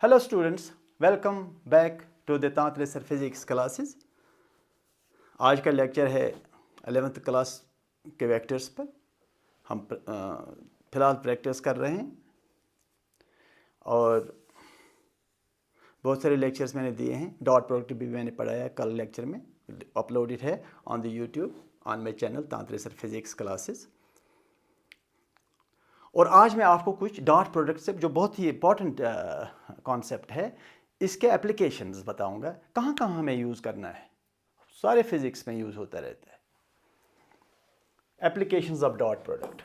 Hello students, welcome back to the Tantrik physics classes. आज का lecture है 11th क्लास के वेक्टर्स पर। हम फ़िलहाल प्रैक्टिस कर रहे हैं और बहुत सारे लेक्चर्स मैंने दिए हैं। डॉट प्रोडक्ट भी मैंने पढ़ाया कल लेक्चर में, अपलोडेड है on the YouTube on my channel तांत्रिक फिजिक्स क्लासेस। और आज मैं आपको कुछ डॉट प्रोडक्ट से जो बहुत ही इंपॉर्टेंट कॉन्सेप्ट है, इसके एप्लीकेशंस बताऊंगा। कहाँ कहाँ हमें यूज़ करना है, सारे फिजिक्स में यूज़ होता रहता है। Applications of dot product.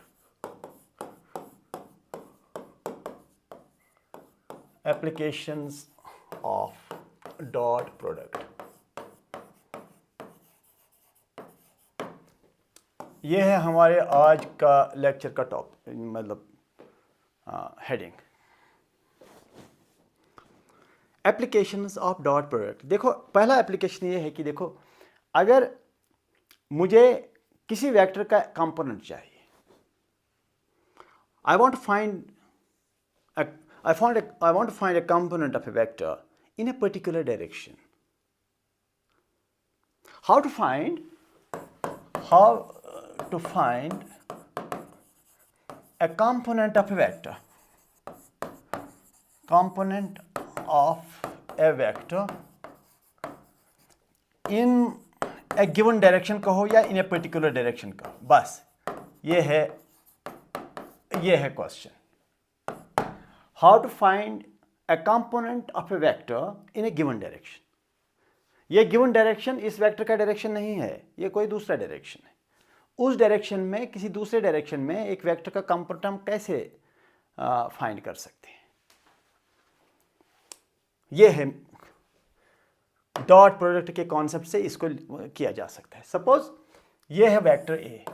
Applications of dot product, ये है हमारे आज का लेक्चर का टॉपिक, मतलब heading. Applications of dot product. देखो, पहला एप्लीकेशन ये है कि देखो, अगर मुझे किसी वेक्टर का कंपोनेंट चाहिए, I want to find a component of a vector in a particular direction. How to find a component of a vector. Component of a vector in a given direction कहो या in a particular direction कहो, बस ये है question. How to find a component of a vector in a given direction. ये given direction इस vector का direction नहीं है, ये कोई दूसरा डायरेक्शन है। उस डायरेक्शन में, किसी दूसरे डायरेक्शन में एक वेक्टर का कंपोनेंट हम कैसे फाइंड कर सकते हैं? ये है डॉट प्रोडक्ट के कॉन्सेप्ट से इसको किया जा सकता है। सपोज ये है वेक्टर ए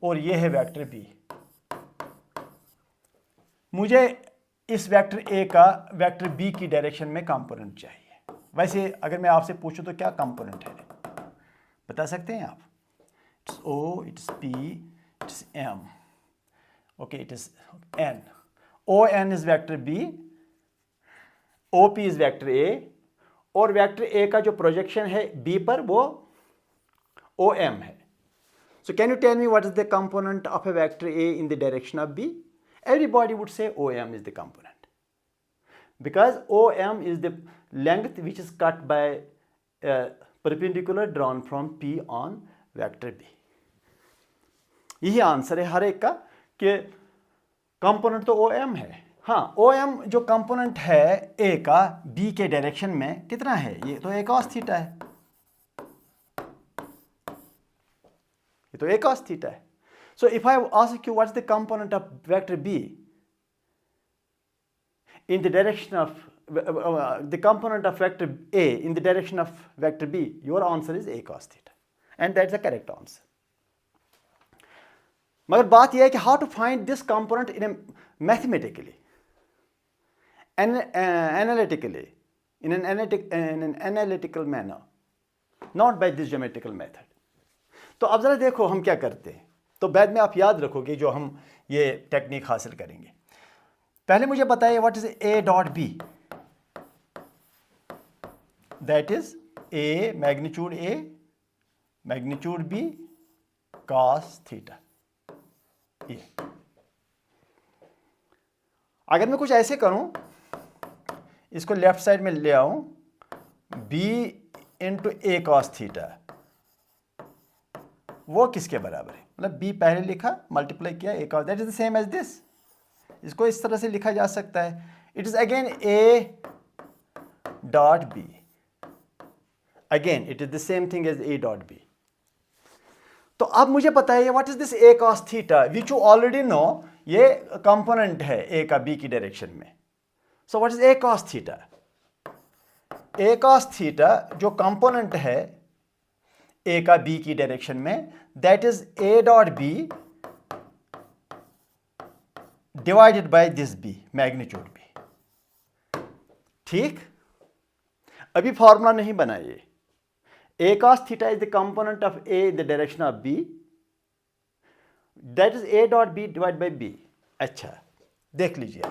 और ये है वेक्टर बी। मुझे इस वेक्टर ए का वेक्टर बी की डायरेक्शन में कंपोनेंट चाहिए। वैसे अगर मैं आपसे पूछूं तो क्या कंपोनेंट है, बता सकते हैं आप? It's O, it's P, it's M, okay, it is N. O N is vector B, O P is vector A, और वेक्टर ए का जो प्रोजेक्शन है बी पर वो ओ एम है। So can you tell me what is the component of A vector A in the direction of B? Everybody would say OM is the component, because OM is the length which is cut by a perpendicular drawn from P on vector B. यही answer है हर एक का कि component तो OM है। हाँ, OM जो component है A का B के डायरेक्शन में कितना है? ये तो a cos थीटा है, ये तो a cos थीटा है। So if I ask you what's the component of vector B in the direction of the component of vector A in the direction of vector B, your answer is a cos theta, and that's the correct answer. मगर बात यह है कि how to find this component in a mathematically, analytically, in an analytical manner, not by this geometrical method. तो अब जरा देखो हम क्या करते हैं, तो बाद में आप याद रखोगे जो हम ये टेक्निक हासिल करेंगे। पहले मुझे बताइए what is A dot B. That is A magnitude B cos theta. ये अगर मैं कुछ ऐसे करूं, इसको लेफ्ट साइड में ले आऊं, बी इंटू ए कॉस थीटा, वो किसके बराबर है? मतलब b पहले लिखा, मल्टीप्लाई किया a का, that is the same as this. इसको इस तरह से लिखा जा सकता है, it is again a dot b, again it is the same thing as a dot b। तो अब मुझे बताइए what is this a cos theta, which you already know, ये कंपोनेंट है a का b की डायरेक्शन में। So what is a cos theta? a cos theta जो कंपोनेंट है a का b की डायरेक्शन में, that is a dot b divided by this b, magnitude b। ठीक, अभी फॉर्मूला नहीं बनाइए। a cos theta is the component of a in the direction of b, that is a dot b divide by b। अच्छा, देख लीजिए।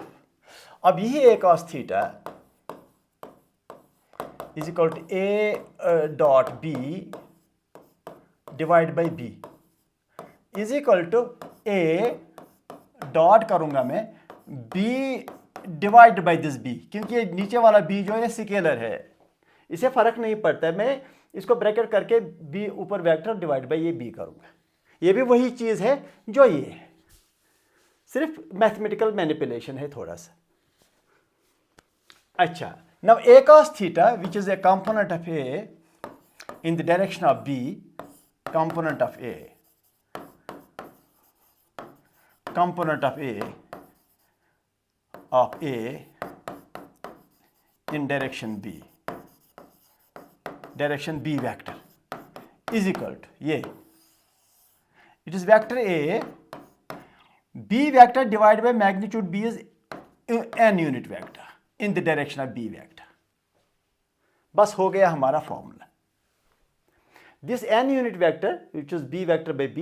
अब यही a cos theta is equal to a dot b divide by b is equal to a dot करूंगा मैं b divide by this b, क्योंकि ये नीचे वाला b जो है स्केलर है, इसे फर्क नहीं पड़ता है, मैं इसको ब्रैकेट करके b ऊपर वेक्टर डिवाइड बाई ये b करूंगा। ये भी वही चीज है जो ये है, सिर्फ मैथमेटिकल मैनिपुलेशन है थोड़ा सा। अच्छा, now a cos theta which is a component of a in the direction of b, component of a in direction b vector is equal to ये, it is vector a, b vector divided by magnitude b is n unit vector in the direction of b vector। बस हो गया हमारा formula. This n unit vector which is b vector by b,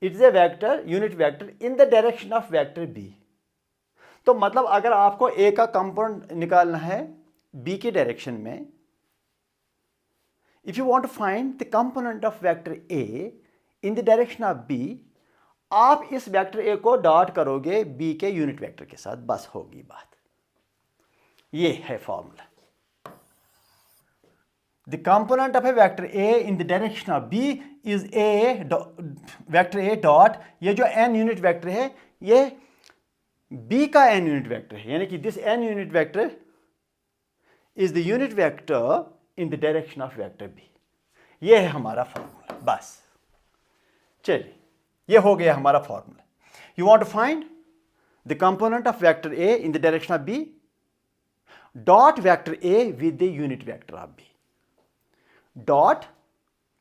it is a vector unit vector in the direction of vector b। तो मतलब अगर आपको a का component निकालना है b की डायरेक्शन में, if you want to find the component of vector a in the direction of b, आप इस वेक्टर a को डॉट करोगे b के यूनिट वेक्टर के साथ, बस होगी बात। ये है formula. The component of a vector a in the direction of b is a vector a dot, ये जो n यूनिट वेक्टर है ये b का n यूनिट वेक्टर है, यानी कि this n unit vector is the unit vector in the direction of vector b। ये है हमारा फॉर्मूला, बस। चलिए, ये हो गया हमारा formula. You want to find the component of vector a in the direction of b, dot vector a with the unit vector of b। Dot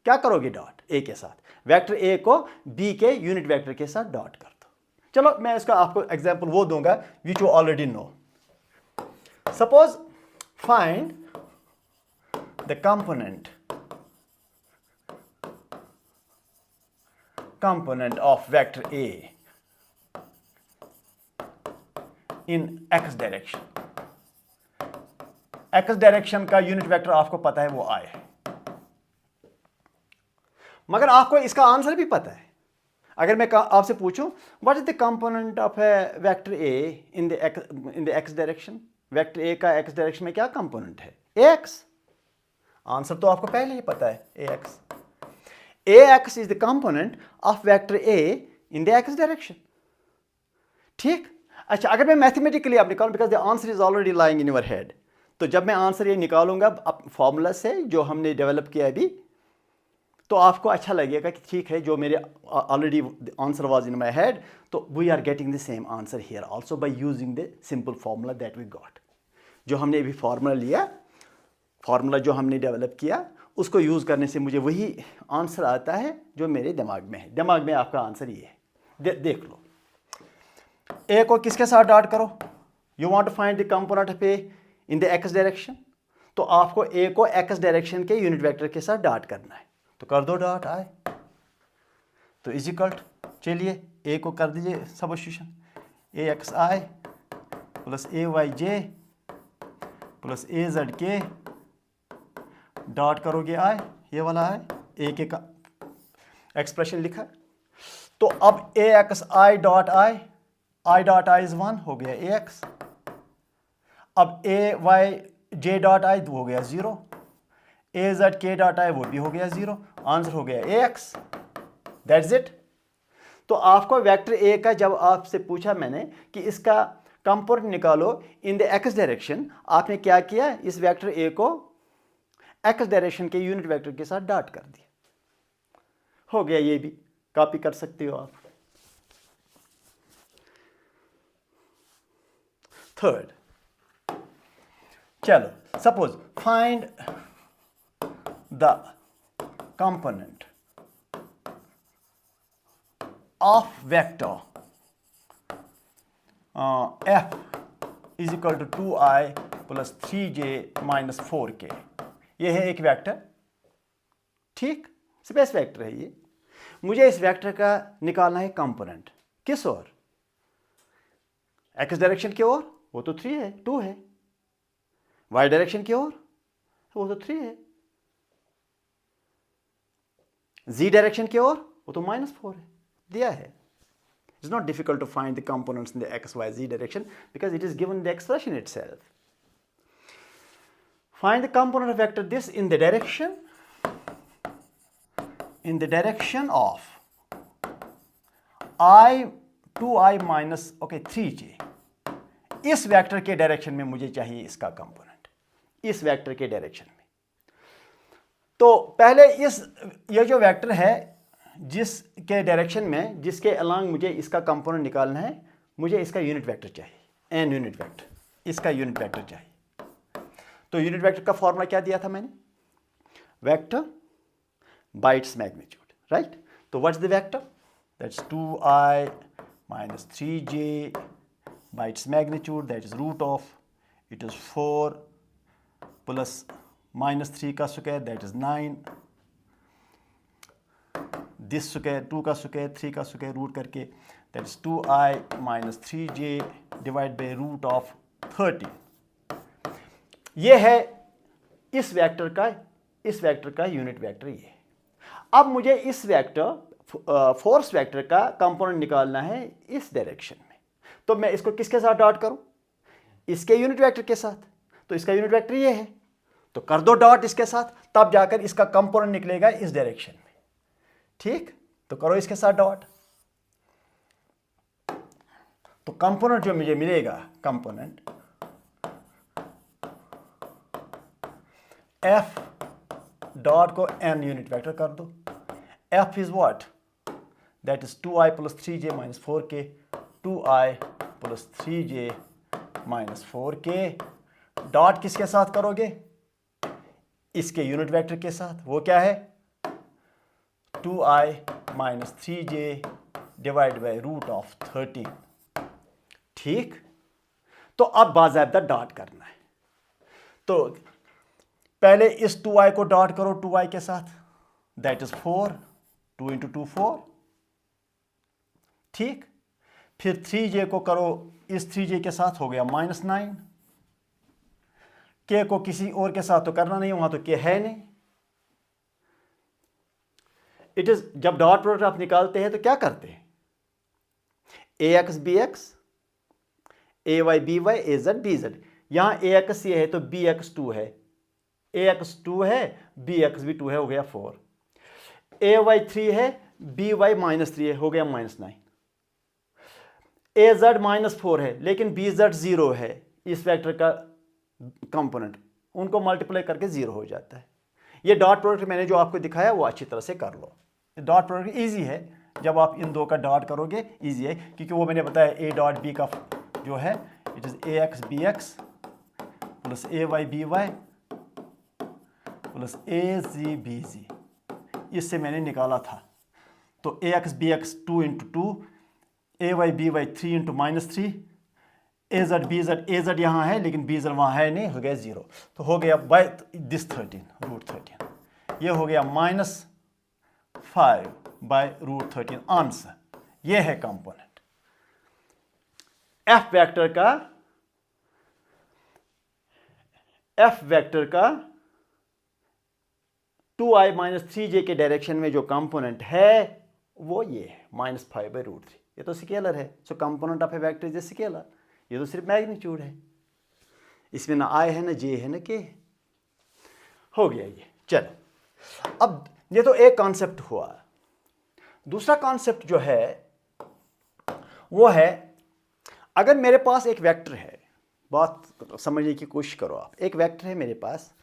क्या करोगे, डॉट a के साथ, वेक्टर a को b के यूनिट वेक्टर के साथ dot कर दो। चलो मैं इसका आपको एग्जांपल वो दूंगा विच you already no. Suppose find the component of vector a in x direction. x direction का यूनिट वेक्टर आपको पता है वो i है, मगर आपको इसका आंसर भी पता है। अगर मैं आपसे पूछूं what is the component of A vector A in the X direction, vector A का एक्स डायरेक्शन में क्या कंपोनेंट है, ax। आंसर तो आपको पहले ही पता है, ax is the component of vector A in the X direction. ठीक। अच्छा, अगर मैं मैथमेटिकली आप निकालूं, because the answer is already lying in your head, तो जब मैं आंसर ये निकालूंगा फॉर्मूला से जो हमने डेवलप किया अभी, तो आपको अच्छा लगेगा कि ठीक है, जो मेरे already answer was in my head, तो we are getting the same answer here also by using the simple formula that we got. जो हमने अभी फार्मूला लिया, फार्मूला जो हमने डेवलप किया, उसको यूज़ करने से मुझे वही आंसर आता है जो मेरे दिमाग में है। दिमाग में आपका आंसर ये है, देख लो। ए को किसके साथ डॉट करो, you want to find the component of A in the X direction, तो आपको ए को एक्स डायरेक्शन के यूनिट वेक्टर के साथ डॉट करना है, तो कर दो डॉट आई, तो इज इक्वल टू, चलिए ए को कर दीजिए सबस्टिट्यूशन, ए एक्स आई प्लस ए वाई जे प्लस ए जेड के डॉट करोगे आई, ये वाला है ए के का एक्सप्रेशन लिखा। तो अब A x i dot i dot i is 1 हो गया ए एक्स, अब ए वाई जे डॉट आई हो गया 0, ए जेड के डॉट आई वो भी हो गया 0, आंसर हो गया ए एक्स, दैट्स इट। तो आपको वेक्टर ए का जब आपसे पूछा मैंने कि इसका कंपोनेंट निकालो इन द एक्स डायरेक्शन, आपने क्या किया, इस वेक्टर ए को एक्स डायरेक्शन के यूनिट वेक्टर के साथ डॉट कर दिया, हो गया। ये भी कॉपी कर सकते हो आप। थर्ड, चलो suppose find the component of vector f is equal to 2i plus 3j minus 4k। ये है एक वेक्टर, ठीक, स्पेस वेक्टर है ये। मुझे इस वेक्टर का निकालना है कंपोनेंट, किस ओर, एक्स डायरेक्शन की ओर वो तो 3 है, 2 है। y डायरेक्शन की ओर वो तो 3 है। z डायरेक्शन की ओर वो तो -4 है, दिया है। It's not difficult to find the components in the x, y, z direction because it is given in the expression itself. Find the component vector this in the direction of I 2i minus 3j। इस vector के direction में मुझे चाहिए इसका component, इस vector के direction में। तो पहले ये जो वेक्टर है जिसके डायरेक्शन में, जिसके अलोंग मुझे इसका कंपोनेंट निकालना है, मुझे इसका यूनिट वेक्टर चाहिए, एन यूनिट वेक्टर, इसका यूनिट वेक्टर चाहिए। तो यूनिट वेक्टर का फॉर्मूला क्या दिया था मैंने? Vector by its magnitude, right? तो what's the vector? That's 2i minus 3j by its magnitude, that is root of, it is 4 plus minus 3 का square, that is 9, this square 2 का square 3 का square root करके, that is 2i minus 3j divided by root of 30। ये है इस vector का unit vector ये है। अब मुझे इस वेक्टर फोर्स वेक्टर का कंपोनेंट निकालना है इस डायरेक्शन में। तो मैं इसको किसके साथ डॉट करूं? इसके यूनिट वेक्टर के साथ। तो इसका यूनिट वेक्टर ये है, तो कर दो डॉट इसके साथ, तब जाकर इसका कंपोनेंट निकलेगा इस डायरेक्शन में। ठीक, तो करो इसके साथ डॉट। तो कंपोनेंट जो मुझे मिलेगा, कंपोनेंट एफ डॉट को एन यूनिट वेक्टर कर दो। F is what? That is 2i plus 3j minus 4k, 2i plus 3j minus 4k। Dot किसके साथ करोगे? इसके यूनिट वेक्टर के साथ। वो क्या है? 2i minus 3j divided by root of 13। ठीक, तो अब बाज़ाब्ता डॉट करना है। तो पहले इस 2i को डॉट करो 2i के साथ, दैट इज 4, 2 into 2 4। ठीक, फिर 3j को करो इस 3j के साथ, हो गया -9। k को किसी और के साथ तो करना नहीं, वहां तो k है नहीं। इट इज, जब डॉट प्रोडक्ट आप निकालते हैं तो क्या करते हैं? ax bx, ay by, az bz। यहां ax ये है तो bx 2 है, ax 2 है, bx भी 2 है, हो गया 4। ay 3 है, by -3 है, हो गया -9। az -4 है, लेकिन bz 0 है, इस वेक्टर का कंपोनेंट, उनको मल्टीप्लाई करके 0 हो जाता है। ये डॉट प्रोडक्ट मैंने जो आपको दिखाया वो अच्छी तरह से कर लो। डॉट प्रोडक्ट इजी है, जब आप इन दो का डॉट करोगे इजी है, क्योंकि वो मैंने बताया a डॉट b का जो है, it is ax bx plus ay by plus az bz। इससे मैंने निकाला था। तो ax bx 2 into 2, ay by 3 into -3, az bz यहाँ है लेकिन bz वहाँ है नहीं, हो गया 0। तो हो गया by this 13, रूट 13। ये हो गया -5 by रूट 13 आंसर। ये है कंपोनेंट एफ वेक्टर का 2i minus 3j के डायरेक्शन में जो कंपोनेंट है वो ये है, -5 by रूट 3। ये तो स्केलर है, so component of A vector is a scalar. ये तो सिर्फ मैग्नीट्यूड है, इसमें ना i है ना j है ना k। हो गया ये। चलो, अब ये तो एक कॉन्सेप्ट हुआ। दूसरा कॉन्सेप्ट जो है वो है, अगर मेरे पास एक वेक्टर है, बात समझने की कोशिश करो आप। एक वेक्टर है मेरे पास,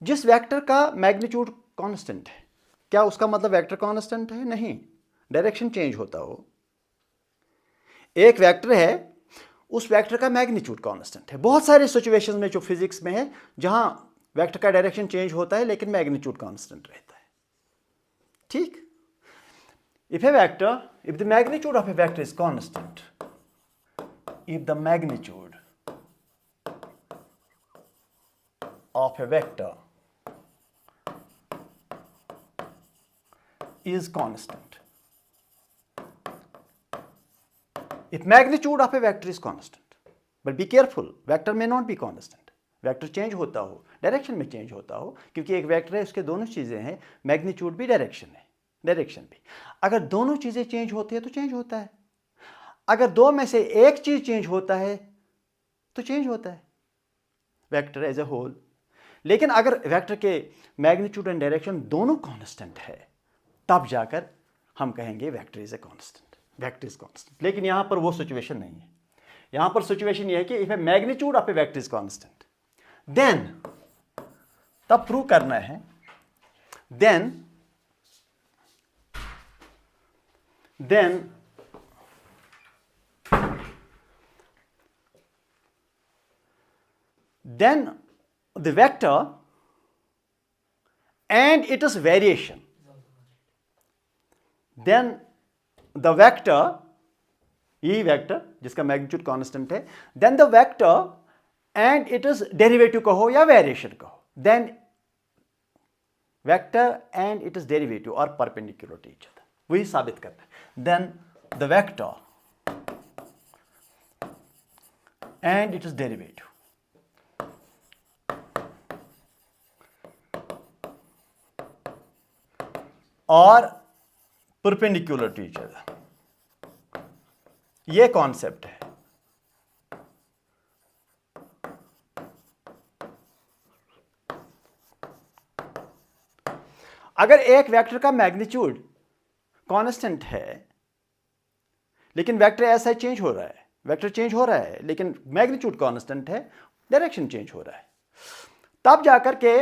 जिस वेक्टर का मैग्नीट्यूड कांस्टेंट है। क्या उसका मतलब वेक्टर कांस्टेंट है? नहीं, डायरेक्शन चेंज होता हो। एक वेक्टर है, उस वेक्टर का मैग्नीट्यूड कांस्टेंट है। बहुत सारे सिचुएशंस में जो फिजिक्स में है, जहां वेक्टर का डायरेक्शन चेंज होता है लेकिन मैग्नीट्यूड कांस्टेंट रहता है। ठीक, if the magnitude of a vector is constant, if the magnitude of a vector is constant, if magnitude of a vector is constant, but be careful, vector में not be constant, vector change होता हो, direction में change होता हो, क्योंकि एक vector है उसके दोनों चीज़ें हैं, मैग्नीट्यूड भी डायरेक्शन है, डायरेक्शन भी। अगर दोनों चीज़ें चेंज होती है तो चेंज होता है, अगर दो में से एक चीज़ चेंज होता है तो चेंज होता है वेक्टर एज ए होल। लेकिन अगर वेक्टर के मैग्नीट्यूड एंड डायरेक्शन दोनों कांस्टेंट है तब जाकर हम कहेंगे vector is a constant, vector is constant. लेकिन यहां पर वो सिचुएशन नहीं है, यहां पर सिचुएशन ये है कि if a magnitude of A vector is constant then, तब प्रूव करना है, then the vector and its variation, then the vector, ये वेक्टर जिसका मैग्नीट्यूड कांस्टेंट है, then the vector and its derivative कहो या वेरिएशन कहो, then vector and its derivative are perpendicular to each other, वही साबित करना है। Then the vector and its derivative are perpendicular to each other, ये कॉन्सेप्ट है। अगर एक वेक्टर का मैग्नीट्यूड कांस्टेंट है लेकिन वेक्टर ऐसा चेंज हो रहा है, वेक्टर चेंज हो रहा है लेकिन मैग्नीट्यूड कांस्टेंट है, डायरेक्शन चेंज हो रहा है, तब जाकर के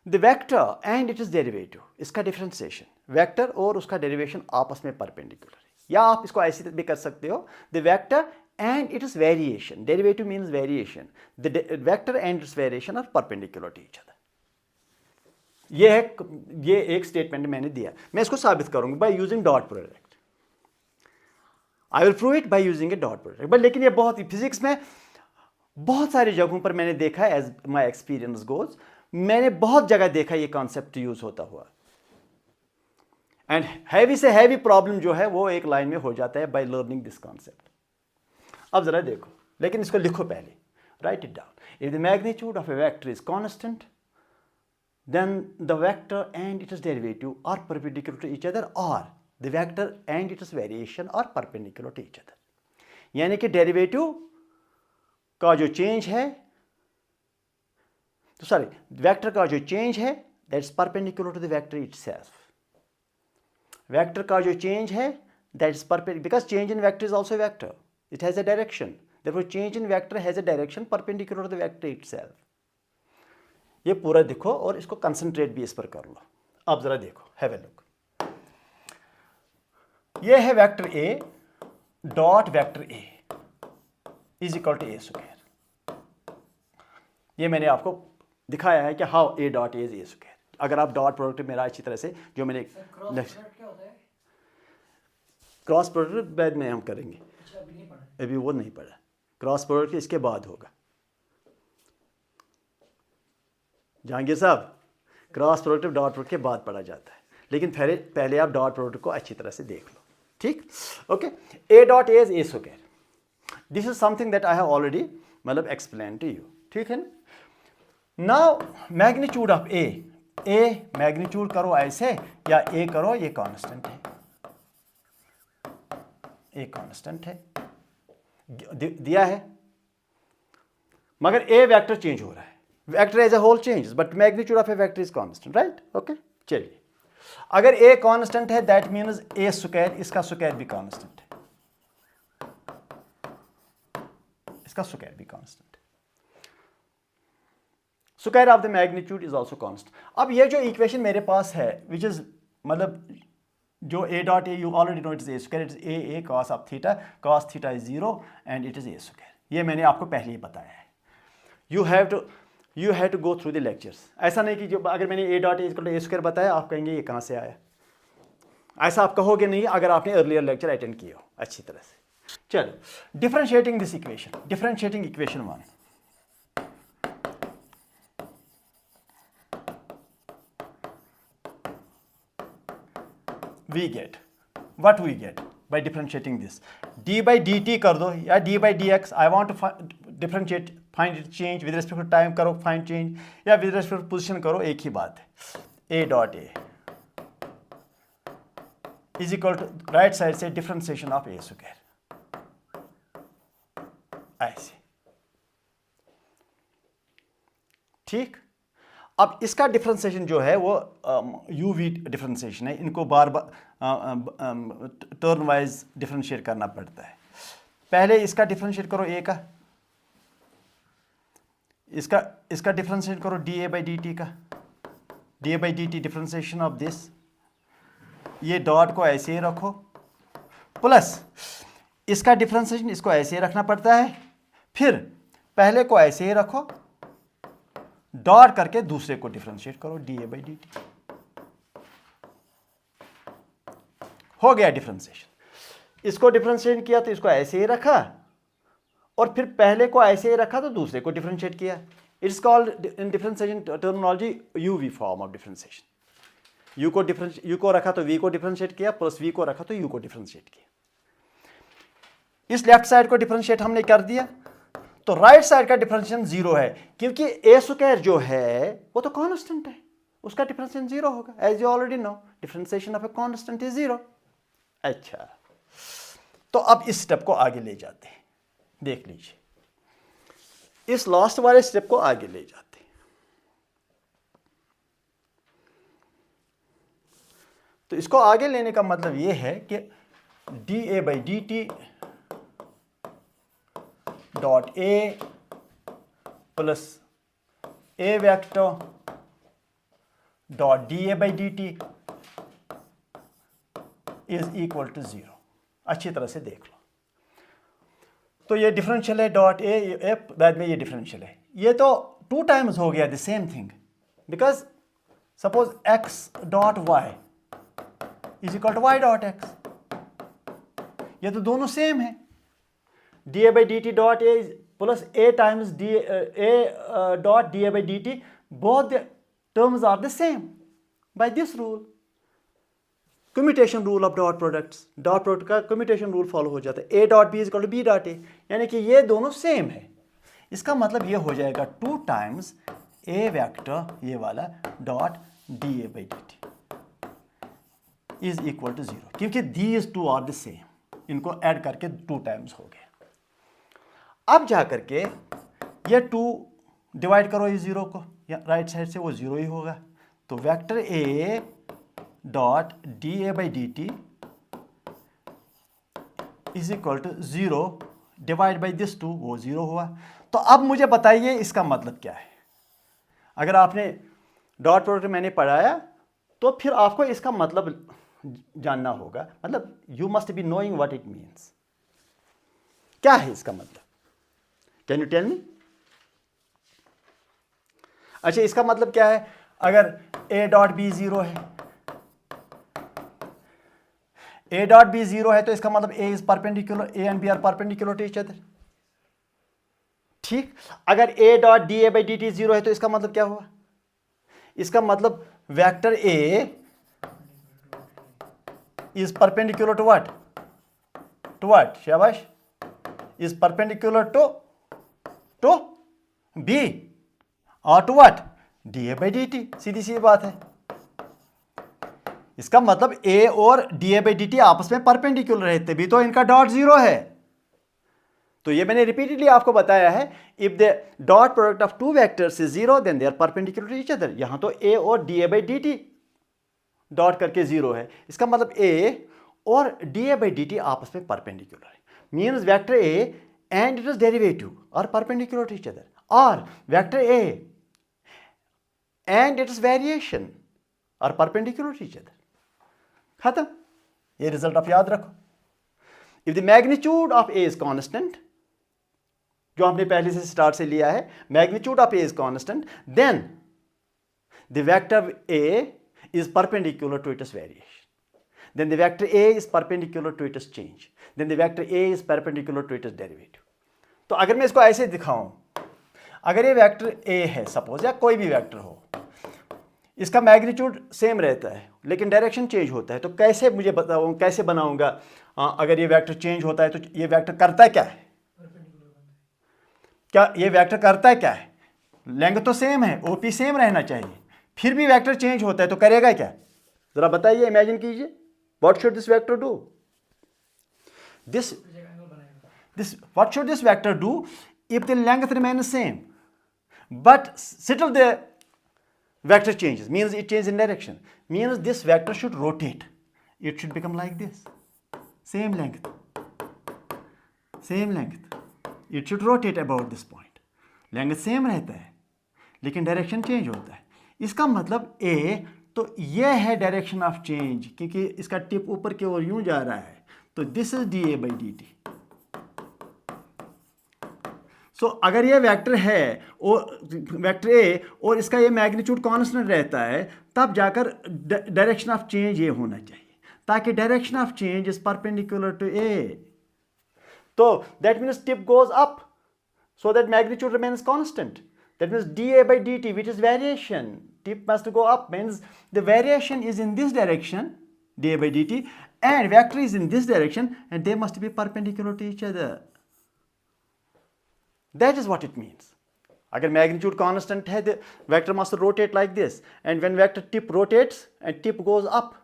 the vector and its derivative, इसका डिफरेंशिएशन, वेक्टर और उसका डेरिवेशन आपस में परपेंडिकुलर है, या आप इसको ऐसे भी कर सकते हो, the vector and its variation, derivative means variation, the vector and its variation are perpendicular to each other. ये एक स्टेटमेंट मैंने दिया, मैं इसको साबित करूंगा by using dot product, I will prove it by using a dot product. But लेकिन ये बहुत फिजिक्स में बहुत सारी जगहों पर मैंने देखा है, एज माय एक्सपीरियंस गोज, मैंने बहुत जगह देखा ये कॉन्सेप्ट यूज होता हुआ, एंड हैवी से हैवी प्रॉब्लम जो है वो एक लाइन में हो जाता है बाय लर्निंग दिस कॉन्सेप्ट। अब जरा देखो, लेकिन इसको लिखो पहले, right it down. If the magnitude of A vector is constant then the vector and its derivative are perpendicular to each other, or the vector and its variation are perpendicular to each other। यानी कि derivative का जो change है, तो sorry, vector का जो change है that is perpendicular to the vector itself, vector का जो चेंज है that is perpendicular, because change in vector is also vector, it has a direction, therefore change in vector has a direction perpendicular to the vector itself. ये पूरा देखो और इसको concentrate भी इस पर कर लो। अब जरा देखो, हैव ए लुक, ये है vector A dot vector A is equal to A square. ये मैंने आपको दिखाया है कि how A dot A is A square. अगर आप डॉट प्रोडक्ट मेरा अच्छी तरह से जो मैंने क्रॉस प्रोडक्ट बाद में हम करेंगे, अभी वो नहीं पढ़ा, क्रॉस प्रोडक्ट इसके बाद होगा जहांगीर साहब, क्रॉस प्रोडक्ट डॉट प्रोडक्ट के बाद पढ़ा जाता है, लेकिन पहले आप डॉट प्रोडक्ट को अच्छी तरह से देख लो, ठीक, okay. A dot A is A square, this is something that I have already मतलब एक्सप्लेन टू यू, ठीक है ना। Now magnitude of A magnitude करो ऐसे या ए करो, ये कांस्टेंट है, ए कांस्टेंट है, दिया है, मगर ए वेक्टर चेंज हो रहा है, vector as a whole changes but magnitude of A vector is constant, right, okay. चलिए, अगर ए कांस्टेंट है दैट मीन्स ए स्क्वायर, इसका स्क्वायर भी कांस्टेंट है, इसका स्क्वायर भी कांस्टेंट है, square of the magnitude is also constant. अब ये जो इक्वेशन मेरे पास है विच इज मतलब जो A dot A, you already know it is A square, it is A cos of theta is 0 and it is A square, ये मैंने आपको पहले ही बताया है। You have to go through the lectures, ऐसा नहीं कि जो अगर मैंने ए डॉट ए स्क्वायर बताया आप कहेंगे ये कहाँ से आया, ऐसा आप कहोगे नहीं अगर आपने अर्लियर लेक्चर अटेंड किया हो अच्छी तरह से। चलो, differentiating this equation, differentiating equation 1, we get what we get, by differentiating this. d by dt कर दो या d by dx. I want to differentiate, find its change with respect to time करो find change, या with respect to position करो, एक ही बात है. a dot a is equal to right side से differentiation of a square. ऐसे. ठीक. अब इसका डिफरेंशिएशन जो है वो यूवी डिफरेंशिएशन है. इनको बार बार टर्न वाइज डिफरेंशिएट करना पड़ता है. पहले इसका डिफरेंशिएट करो ए का, इसका डिफरेंशिएट करो d A by d t का. D A by d t differentiation of this. ये डॉट को ऐसे ही रखो, प्लस इसका डिफरेंशिएशन इसको ऐसे ही रखना पड़ता है. फिर पहले को ऐसे ही रखो, डॉट करके दूसरे को डिफरेंशिएट करो d A by d T. हो गया डिफरेंशिएशन. इसको डिफरेंशिएट किया तो इसको ऐसे ही रखा, और फिर पहले को ऐसे ही रखा तो दूसरे को डिफरेंशिएट किया. It's called in differentiation terminology UV form of differentiation. You को रखा तो वी को डिफरेंशिएट किया, प्लस वी को रखा तो यू को डिफरेंशिएट किया. इस लेफ्ट साइड को डिफरेंशिएट हमने कर दिया, तो राइट साइड का डिफरेंशिएशन जीरो है, क्योंकि ए स्क्वायर जो है वो तो कांस्टेंट है, उसका डिफरेंशिएशन जीरो होगा. As you already know, differentiation of a constant is zero. अच्छा, तो अब इस स्टेप को आगे ले जाते हैं. देख लीजिए, इस लास्ट वाले स्टेप को आगे ले जाते हैं. तो इसको आगे लेने का मतलब ये है कि d A by d t dot A plus A vector dot d A by d t is equal to zero. अच्छी तरह से देख लो. तो ये डिफरेंशियल है डॉट ए, बाद में ये डिफरेंशियल है. ये तो 2 टाइम्स हो गया the same thing, because suppose X dot Y is equal to Y dot X. ये तो दोनों सेम है. D A by d t dot A plus A times d A dot d A by d t, both terms are the same by this rule, commutation rule of dot products. Dot product का commutation rule follow हो जाता है. A dot B is equal to B dot A, यानी कि ये दोनों same है. इसका मतलब ये हो जाएगा 2 टाइम्स ए वेक्टर ये वाला dot d A by d t is equal to zero, क्योंकि दीज 2 आर द सेम. इनको ऐड करके 2 टाइम्स हो गया. अब जा करके ये 2 डिवाइड करो इस जीरो को, या राइट साइड से वो जीरो ही होगा. तो vector A dot d A by d t is equal to zero divide by this 2, वो जीरो हुआ. तो अब मुझे बताइए इसका मतलब क्या है. अगर आपने डॉट प्रोडक्ट मैंने पढ़ाया तो फिर आपको इसका मतलब जानना होगा. मतलब you must be knowing what it means. क्या है इसका मतलब? Can you tell me? अच्छा, इसका मतलब क्या है? अगर a डॉट बी जीरो है, a डॉट बी जीरो है तो इसका मतलब a is perpendicular, a and b are perpendicular to each other. ठीक. अगर a dot d A by d t zero है तो इसका मतलब क्या हुआ? इसका मतलब vector a is perpendicular to what? To what? शाबाश. Is perpendicular to B or to what? dA by dt. सीधी सी बात है. इसका मतलब A और dA by dt आपस में परपेंडिकुलर है, तभी तो इनका डॉट जीरो है. तो ये मैंने रिपीटेडली आपको बताया है. If the dot product of 2 vectors is zero then they are perpendicular to each other. यहां तो A और dA by dt डॉट करके जीरो है. इसका मतलब A और dA by dt आपस में परपेंडिकुलर है. Means vector A and it is derivative are perpendicular to each other, और vector A and it is variation are perpendicular to each other. खत्म. ये रिजल्ट आप याद रखो. If the magnitude of A is constant, जो हमने पहले से स्टार्ट से लिया है, magnitude of A is constant, then the vector A is perpendicular to its variation. Then the vector A is perpendicular to its change. Then the vector A is perpendicular to its derivative. तो अगर मैं इसको ऐसे दिखाऊं, अगर ये vector A है suppose, या कोई भी वेक्टर हो, इसका मैग्नीट्यूड सेम रहता है लेकिन डायरेक्शन चेंज होता है, तो कैसे मुझे बताऊं, कैसे बनाऊंगा? अगर ये वेक्टर चेंज होता है तो ये वेक्टर करता क्या है, क्या ये वेक्टर करता है क्या है, लेंथ तो सेम है, ओपी सेम रहना चाहिए, फिर भी वेक्टर चेंज होता है तो करेगा क्या, जरा बताइए, इमेजिन कीजिए, what should this vector do, what should this vector do if the length remains same but still the vector changes, means it changes in direction, means this vector should rotate, it should become like this, same length, it should rotate about this point, length same रहता है लेकिन direction change होता है, इसका मतलब A, तो ये है डायरेक्शन ऑफ चेंज, क्योंकि इसका टिप ऊपर की ओर यूं जा रहा है, तो दिस इज dA/dt। सो अगर ये वेक्टर है और वेक्टर ए और इसका ये मैग्नीट्यूड कांस्टेंट रहता है, तब जाकर डायरेक्शन ऑफ चेंज ये होना चाहिए, ताकि direction of change is perpendicular to A, तो that means tip goes up so that magnitude remains constant, that means dA/dt, which is variation, tip must go up, means the variation is in this direction, dA/dt, and vector is in this direction, and they must be perpendicular to each other. That is what it means. अगर magnitude constant है, the vector must rotate like this, and when vector tip rotates and tip goes up,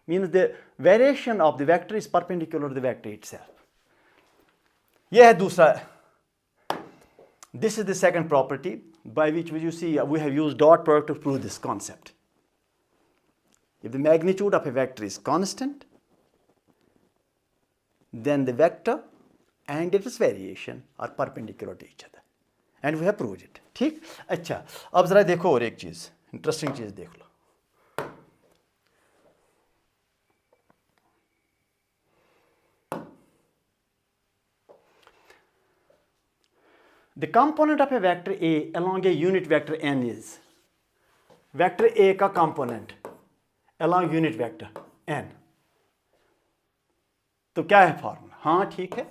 means the variation of the vector is perpendicular to the vector itself. यह है दूसरा. This is the second property by which you see we have used dot product to prove this concept. If the magnitude of a vector is constant, then the vector and its variation are perpendicular to each other, and we have proved it. ठीक? अच्छा, अब जरा देखो और एक चीज, interesting चीज देख लो. The component of a vector A along a unit vector n is vector A का component along unit vector n. तो क्या है फॉर्मूला? हाँ ठीक है,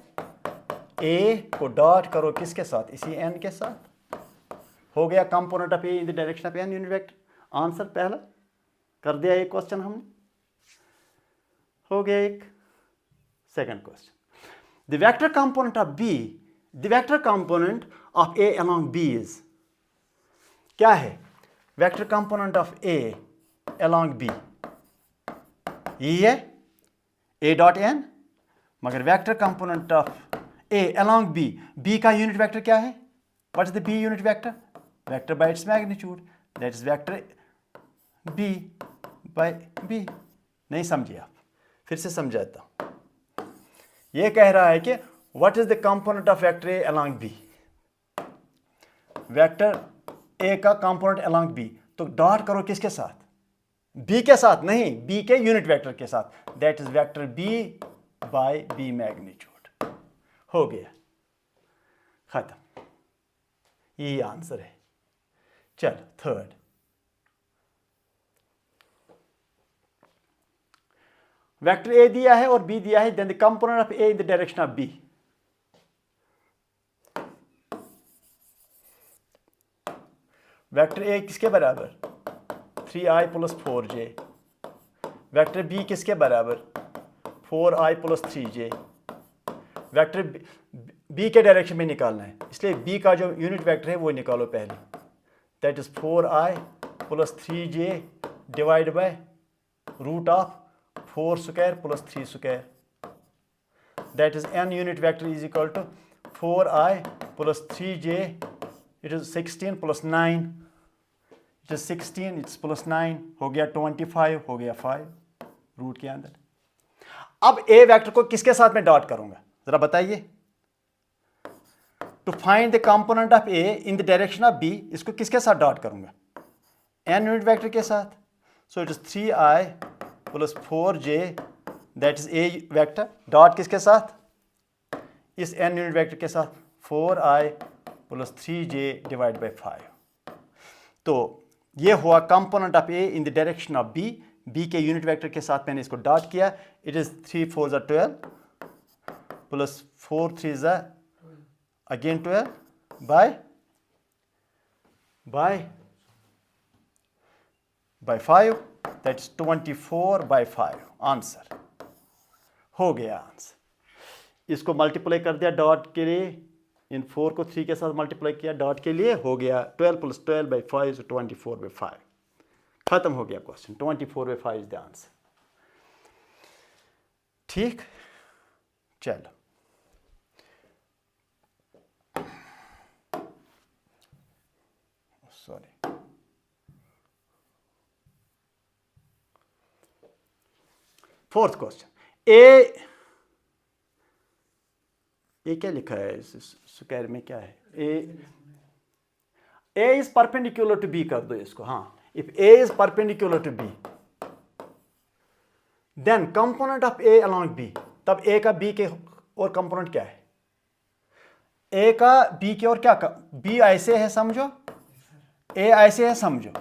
A को डॉट करो किसके साथ? इसी n के साथ. हो गया component of A in the direction of n unit vector. Answer पहला कर दिया, एक क्वेश्चन हमने. हो गया एक. Second question, the vector component of B, the vector component of A along B is, क्या है? Vector component of A along B ये है A dot n, मगर vector component of A along B, B का unit vector क्या है? What is the B unit vector? Vector by its magnitude, that is vector B by B. नहीं समझिए आप, फिर से समझाता हूं. ये कह रहा है कि what is the component of vector A along B? Vector A का कंपोनेंट along B, तो डॉट करो किसके साथ? B के साथ नहीं, B के यूनिट वेक्टर के साथ, that is vector B by B magnitude. हो गया, खत्म. यही आंसर है. चलो थर्ड, वेक्टर A दिया है और B दिया है, then the component of A in the direction of B. Vector A किसके बराबर? 3i plus 4j. Vector B किसके बराबर? 4i plus 3j. Vector B के डायरेक्शन में निकालना है, इसलिए B का जो यूनिट वेक्टर है वो निकालो पहले. That is 4i plus 3j divide by root of 4 square plus 3 square. That is n unit vector is equal to 4i plus 3j. It is 16 plus 9. It is 16, it's plus 9. हो गया 25, हो गया 5 root के अंदर. अब A vector को किसके साथ में डॉट करूंगा, जरा बताइए. To find the component of A in the direction of B, इसको किसके साथ डॉट करूंगा? n यूनिट वेक्टर के साथ. So it is 3i plus 4j, that is A vector, dot किसके साथ? इस n यूनिट वेक्टर के साथ, 4i plus 3j divide by 5. तो ये हुआ component of A in the direction of B. B के यूनिट वेक्टर के साथ मैंने इसको डॉट किया. It is 3 4 12 plus 4 3 again 12 by 5, that is 24 by 5. Answer हो गया आंसर। इसको मल्टीप्लाई कर दिया डॉट के लिए, इन 4 को 3 के साथ मल्टीप्लाई किया डॉट के लिए, हो गया 12 + 12/5 = 24/5। खत्म हो गया क्वेश्चन, 24/5 इज द आंसर। ठीक, चलो सॉरी, फोर्थ क्वेश्चन। ए क्या लिखा है इस स्क्वायर में, क्या है? A is perpendicular to B कर दो इसको। हाँ, if A is perpendicular to B then component of A along B, तब ए का बी के और कंपोनेंट क्या है? ए का बी के और क्या, बी ऐसे है समझो, ए ऐसे है समझो,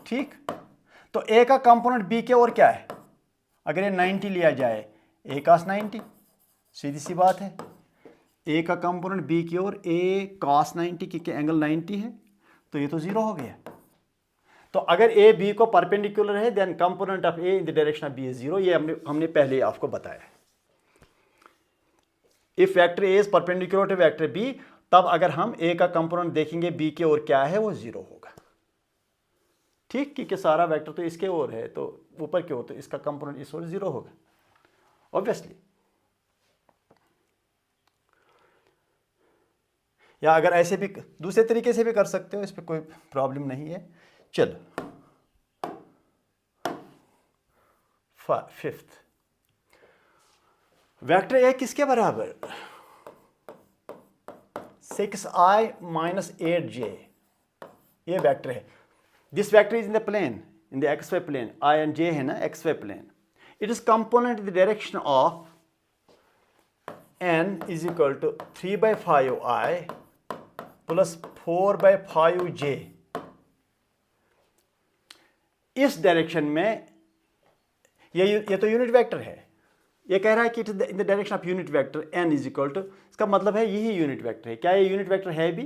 ठीक। तो ए का कंपोनेंट बी के और क्या है? अगर ये 90 लिया जाए, ए cos 90, सीधी सी बात है। ए का कंपोनेंट बी की ओर, ए cos 90 की एंगल 90 है, तो ये तो 0 हो गया। तो अगर ए बी को परपेंडिकुलर है then component of A in the direction of B is 0। ये हमने पहले ही आपको बताया है। If vector A is perpendicular to vector B, तब अगर हम ए का कंपोनेंट देखेंगे बी के ओर क्या है, वो 0 होगा। ठीक, क्योंकि सारा वेक्टर तो इसके ओर है, तो ऊपर की ओर, तो इसका कंपोनेंट इस ओर 0 होगा ऑब्वियसली। या अगर ऐसे भी दूसरे तरीके से भी कर सकते हो, इस पर कोई प्रॉब्लम नहीं है। चलो फिफ्थ, वेक्टर ए किसके बराबर? 6i - 8j, ये वेक्टर है। This vector is in the plane, in the xy plane, i and j है ना xy plane. It is component in the direction of n is equal to 3/5i + 4/5j। इस direction में ये तो unit vector है। ये कह रहा है कि in the direction of unit vector n is equal to, इसका मतलब है यही यूनिट वेक्टर है। क्या ये यूनिट वेक्टर है भी?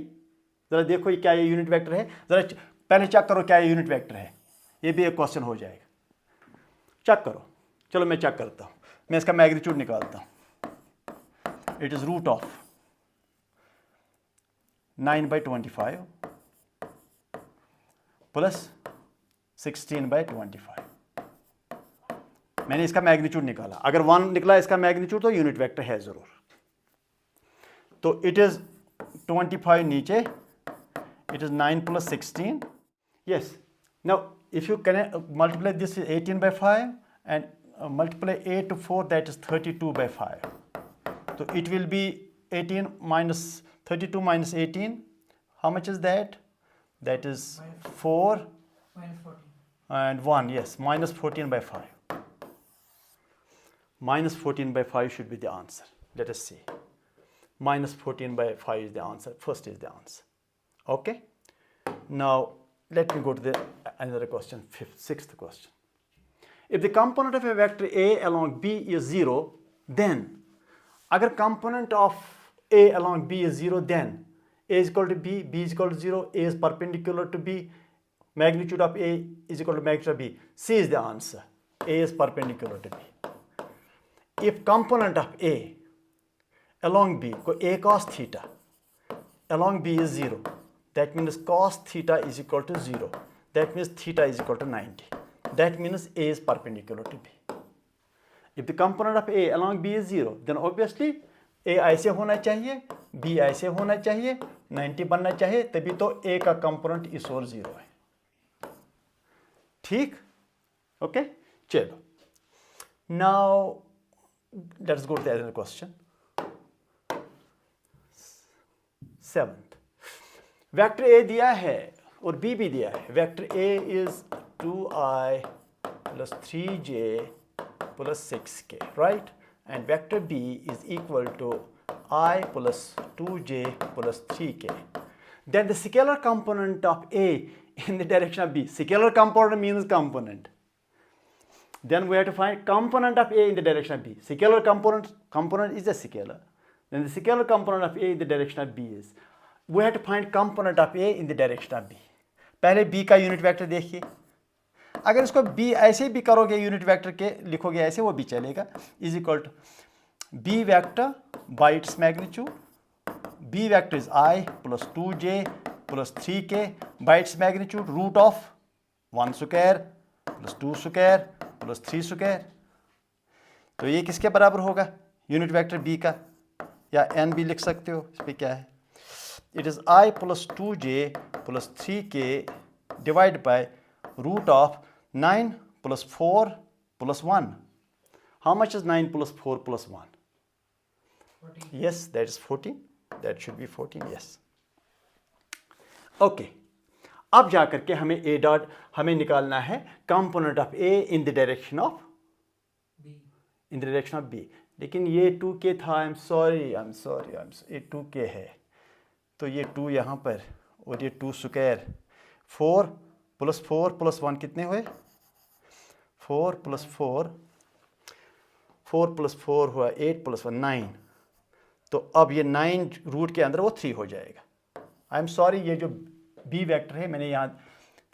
जरा देखो ये क्या ये यूनिट वेक्टर है, जरा पहले चेक करो क्या ये यूनिट वेक्टर है। ये भी एक क्वेश्चन हो जाएगा, चेक करो। चलो मैं चेक करता हूँ, मैं इसका मैग्नीट्यूड निकालता हूँ। It is root of 9/25 plus 16/25। मैंने इसका मैग्नीट्यूड निकाला, अगर 1 निकला इसका मैग्नीट्यूड तो यूनिट वेक्टर है जरूर। तो इट इज 25 नीचे, it is 9 + 16, yes. Now if you can multiply this is 18/5 and multiply 8 to 4, that is 32/5. So it will be 18 minus 32 minus 18. How much is that? That is 4 and 1, yes, -14/5. -14/5 should be the answer. Let us see. -14/5 is the answer. First is the answer. Okay. Now let me go to another question, sixth question. If the component of a vector A along B is 0, then अगर component of A along B is 0, then A is equal to B, B is equal to 0, A is perpendicular to B, magnitude of A is equal to magnitude of B. C is the answer. A is perpendicular to B. If component of A along B, A cos theta along B is 0, that means cos theta is equal to 0. That means theta is equal to 90. That means A is perpendicular to B. If the component of A along B is 0, then obviously A ऐसे होना चाहिए, B ऐसे होना चाहिए, 90 बनना चाहिए, तभी तो A का कंपोनेंट इस ओर 0 है। ठीक, ओके, चलो। Now let's go to the other question. 7th, vector A दिया है और B भी दिया है। Vector A is 2i + 3j + 6k, right? And vector B is equal to I + 2j + 3k. Then the scalar component of A in the direction of B. Scalar component means component. Then we have to find component of A in the direction of B. Scalar component is a scalar. Then the scalar component of A in the direction of B is, we have to find component of A in the direction of B. पहले B का unit vector देखिए। अगर इसको B ऐसे भी करोगे, unit vector के लिखोगे ऐसे, वो भी चलेगा। Is equal to B vector by its magnitude. B vector is I plus 2j plus 3k by its magnitude, root of 1 square plus 2 square plus 3 square. तो ये किसके बराबर होगा यूनिट वेक्टर B का, या n भी लिख सकते हो, इस पर क्या है. It is I plus 2j plus 3k divided by root of 9 plus 4 plus 1. How much is 9 plus 4 plus 1? 14. Yes, that is 14. That should be 14, yes. Okay. अब जाकर के हमें A डॉट हमें निकालना है component of A in the direction of B. In the direction of B. लेकिन ये 2k था, आई एम सॉरी, ये 2k है, तो ये 2 यहाँ पर और ये 2 स्क्वायर, 4 प्लस 1 कितने हुए, 4 प्लस 4 हुआ 8 प्लस 1 9. तो अब ये 9 रूट के अंदर वो 3 हो जाएगा. आई एम सॉरी, ये जो B वेक्टर है मैंने यहाँ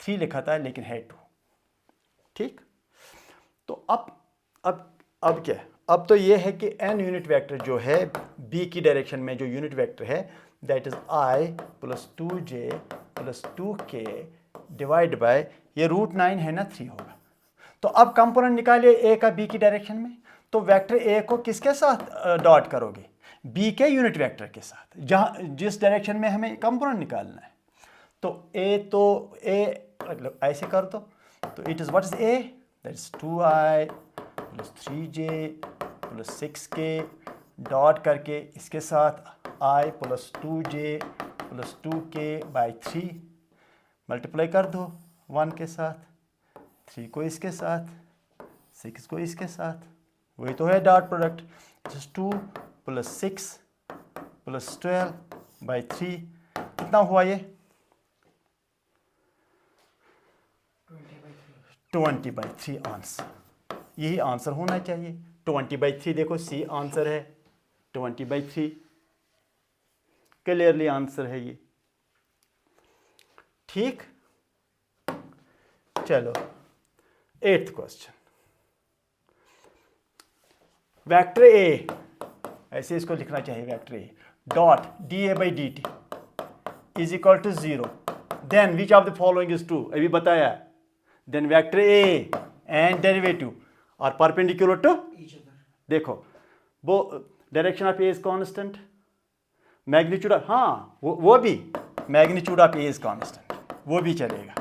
3 लिखा था लेकिन है 2. ठीक. तो अब क्या है, अब तो ये है कि n यूनिट वेक्टर जो है B की डायरेक्शन में जो यूनिट वेक्टर है that is I plus 2j plus 2k divide by ये रूट 9 है ना, 3 होगा. तो अब कंपोनेंट निकालिए A का B की डायरेक्शन में. तो वेक्टर A को किसके साथ डॉट करोगे, B के यूनिट वेक्टर के साथ, जहाँ जिस डायरेक्शन में हमें कंपोनेंट निकालना है. तो A ऐसे कर दो. तो it is what is A, that is 2I plus 3j plus 6k dot करके इसके साथ I plus 2j plus 2k by 3 multiply कर दो 1 के साथ, 3 को इसके साथ, 6 को इसके साथ, वही तो है dot product. 2 plus 6 plus 12 by 3 कितना हुआ ये 20/3 आंसर. यही आंसर होना चाहिए 20/3. देखो C आंसर है 20/3, क्लियरली आंसर है ये. ठीक. चलो 8th क्वेश्चन. वेक्टर A, ऐसे इसको लिखना चाहिए, vector A dot dA/dt is equal to 0, then which of the following is true, अभी बताया. Then vector A and derivative are perpendicular to Each other. देखो वो direction of A is constant, magnitude of, हाँ वो भी magnitude of A is constant, वो भी चलेगा.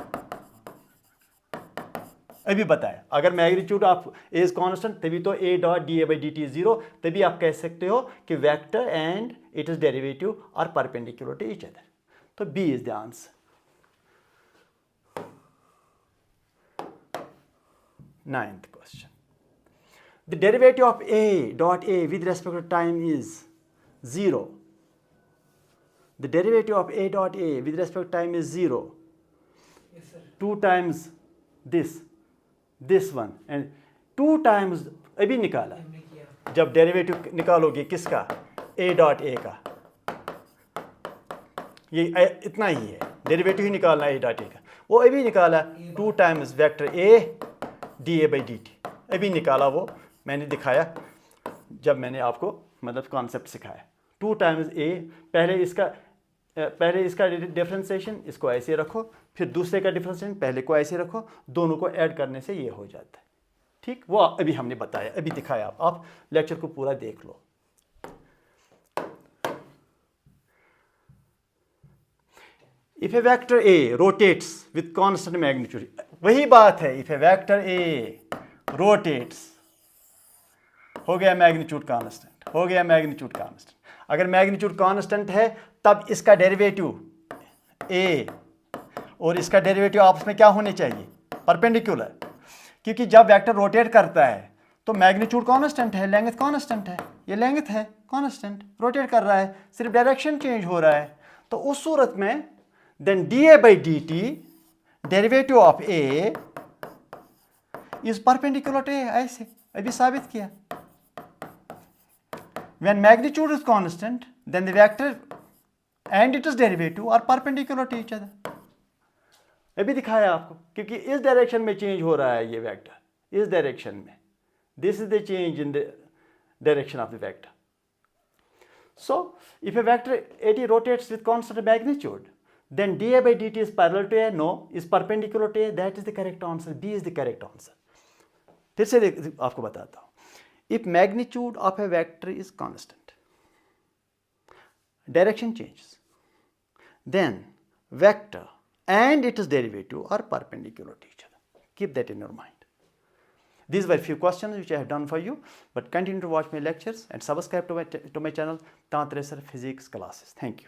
अभी बताया अगर magnitude of A is constant तभी तो A डॉट dA/dt इज 0, तभी आप कह सकते हो कि vector and it is derivative are perpendicular to each other. तो B is the answer. 9th question. The derivative of A dot A with respect to time is 0. The derivative of A dot A with respect to time is 0. Yes, sir. 2 times this one and 2 times अभी निकाला. हमने किया. जब derivative निकालोगे किसका, A dot A का, ये इतना ही है, डेरिवेटिव ही निकालना है A डॉट A का. वो अभी निकाला 2 टाइम्स वेक्टर A dA/dt, अभी निकाला, वो मैंने दिखाया जब मैंने आपको मतलब कॉन्सेप्ट सिखाया. 2 टाइम्स A, पहले इसका डिफरेंशिएशन इसको ऐसे रखो, फिर दूसरे का डिफरेंशिएशन पहले को ऐसे रखो, दोनों को ऐड करने से ये हो जाता है. ठीक. वो अभी हमने बताया, अभी दिखाया. आप लेक्चर को पूरा देख लो. If a vector A rotates with constant magnitude, वही बात है. If a vector A rotates, हो गया मैग्नीट्यूड कांस्टेंट, हो गया मैग्नीट्यूड कांस्टेंट. अगर मैग्नीट्यूड कांस्टेंट है तब इसका डेरिवेटिव A और इसका डेरिवेटिव आपस में क्या होने चाहिए, परपेंडिकुलर. क्योंकि जब वेक्टर रोटेट करता है तो मैग्नीट्यूड कांस्टेंट है, लेंथ कांस्टेंट है, ये लेंथ है कांस्टेंट, रोटेट कर रहा है, सिर्फ डायरेक्शन चेंज हो रहा है. तो उस सूरत में then dA/dt derivative of A is perpendicular to A. ऐसे अभी साबित किया. when magnitude is constant then the vector and its derivative are perpendicular to each other. अभी दिखाया आपको, क्योंकि इस डायरेक्शन में चेंज हो रहा है ये वेक्टर, इस डायरेक्शन में. This is the change in the direction of the vector. So if a vector AD rotates with constant magnitude, then dA by dt is parallel to A, no, is perpendicular to A, that is the correct answer. B is the correct answer. फिर से आपको बताता हूँ. If magnitude of a vector is constant, direction changes, then vector and its derivative are perpendicular to each other. Keep that in your mind. These were few questions which I have done for you, but continue to watch my lectures and subscribe to my channel, Tantra Physics Classes. Thank you.